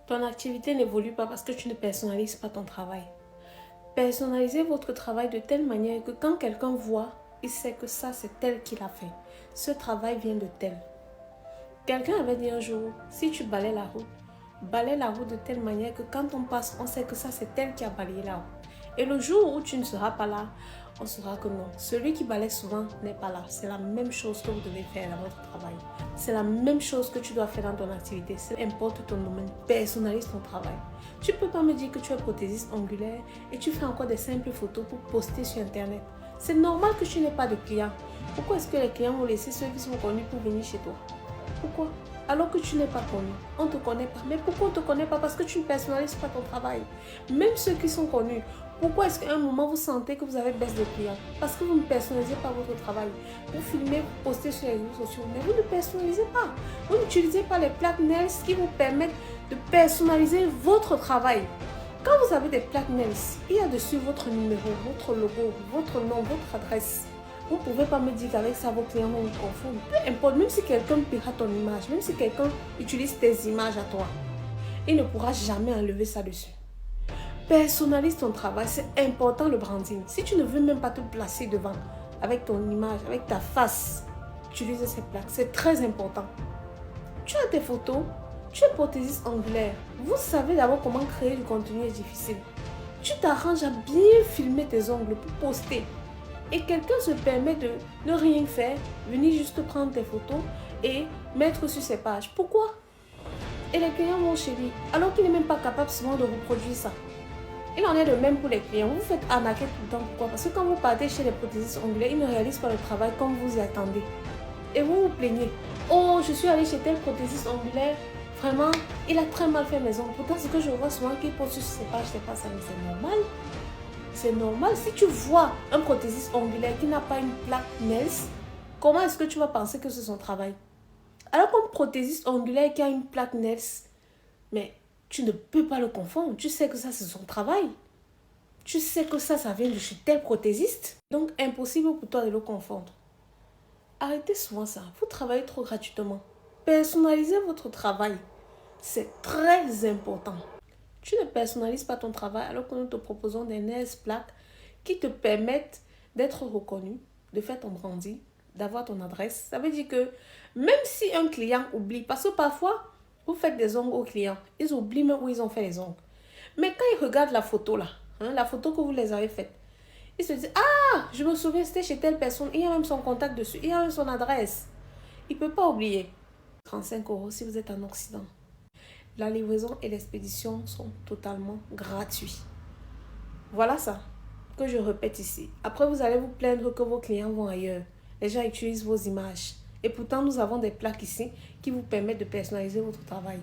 Ton activité n'évolue pas parce que tu ne personnalises pas ton travail. Personnalisez votre travail de telle manière que quand quelqu'un voit, il sait que ça c'est tel qui l'a fait. Ce travail vient de tel. Quelqu'un avait dit un jour, si tu balais la route de telle manière que quand on passe, on sait que ça c'est tel qui a balayé la route. Et le jour où tu ne seras pas là, on saura que non. Celui qui balaye souvent n'est pas là. C'est la même chose que vous devez faire dans votre travail. C'est la même chose que tu dois faire dans ton activité. Peu importe ton domaine, personnalise ton travail. Tu ne peux pas me dire que tu es prothésiste angulaire et tu fais encore des simples photos pour poster sur Internet. C'est normal que tu n'aies pas de clients. Pourquoi est-ce que les clients vont laisser ceux qui sont connus pour venir chez toi? Pourquoi? Alors que tu n'es pas connu. On ne te connaît pas. Mais pourquoi on ne te connaît pas? Parce que tu ne personnalises pas ton travail. Même ceux qui sont connus. Pourquoi est-ce qu'à un moment vous sentez que vous avez baisse de clients? Parce que vous ne personnalisez pas votre travail. Vous filmez, vous postez sur les réseaux sociaux, mais vous ne personnalisez pas. Vous n'utilisez pas les plaques nails qui vous permettent de personnaliser votre travail. Quand vous avez des plaques nails, il y a dessus votre numéro, votre logo, votre nom, votre adresse. Vous ne pouvez pas me dire qu'avec ça, vos clients vont vous confondre. Peu importe, même si quelqu'un pirate ton image, même si quelqu'un utilise tes images à toi, il ne pourra jamais enlever ça dessus. Personnalise ton travail, c'est important le branding. Si tu ne veux même pas te placer devant, avec ton image, avec ta face, utilise ces plaques, c'est très important. Tu as tes photos, tu es prothésiste angulaire. Vous savez d'abord comment créer du contenu est difficile. Tu t'arranges à bien filmer tes ongles pour poster. Et quelqu'un se permet de ne rien faire, venir juste prendre tes photos et mettre sur ses pages. Pourquoi? Et les clients vont chez lui, alors qu'il n'est même pas capable souvent de reproduire ça. Il en est de même pour les clients. Vous vous faites arnaquer tout le temps. Pourquoi? Parce que quand vous partez chez les prothésistes angulaires, ils ne réalisent pas le travail comme vous y attendez. Et vous vous plaignez. Oh, je suis allée chez tel prothésiste angulaire. Vraiment, il a très mal fait mes ongles. Pourtant, ce que je vois souvent qu'il poste sur ses pages, c'est pas ça, mais c'est normal. C'est normal. Si tu vois un prothésiste angulaire qui n'a pas une plaque nails, comment est-ce que tu vas penser que c'est son travail? Alors qu'un prothésiste angulaire qui a une plaque nails, mais tu ne peux pas le confondre. Tu sais que ça, c'est son travail. Tu sais que ça vient de chez tel prothésiste. Donc, impossible pour toi de le confondre. Arrêtez souvent ça. Vous travaillez trop gratuitement. Personnalisez votre travail. C'est très important. Tu ne personnalises pas ton travail alors que nous te proposons des nails plaques qui te permettent d'être reconnu, de faire ton branding, d'avoir ton adresse. Ça veut dire que même si un client oublie, parce que parfois, vous faites des ongles aux clients, ils oublient même où ils ont fait les ongles. Mais quand ils regardent la photo là, la photo que vous les avez faite, ils se disent, ah, je me souviens, c'était chez telle personne, il y a même son contact dessus, il y a même son adresse. Il ne peut pas oublier. 35 € si vous êtes en Occident. La livraison et l'expédition sont totalement gratuits. Voilà ça que je répète ici. Après, vous allez vous plaindre que vos clients vont ailleurs. Les gens utilisent vos images. Et pourtant, nous avons des plaques ici qui vous permettent de personnaliser votre travail.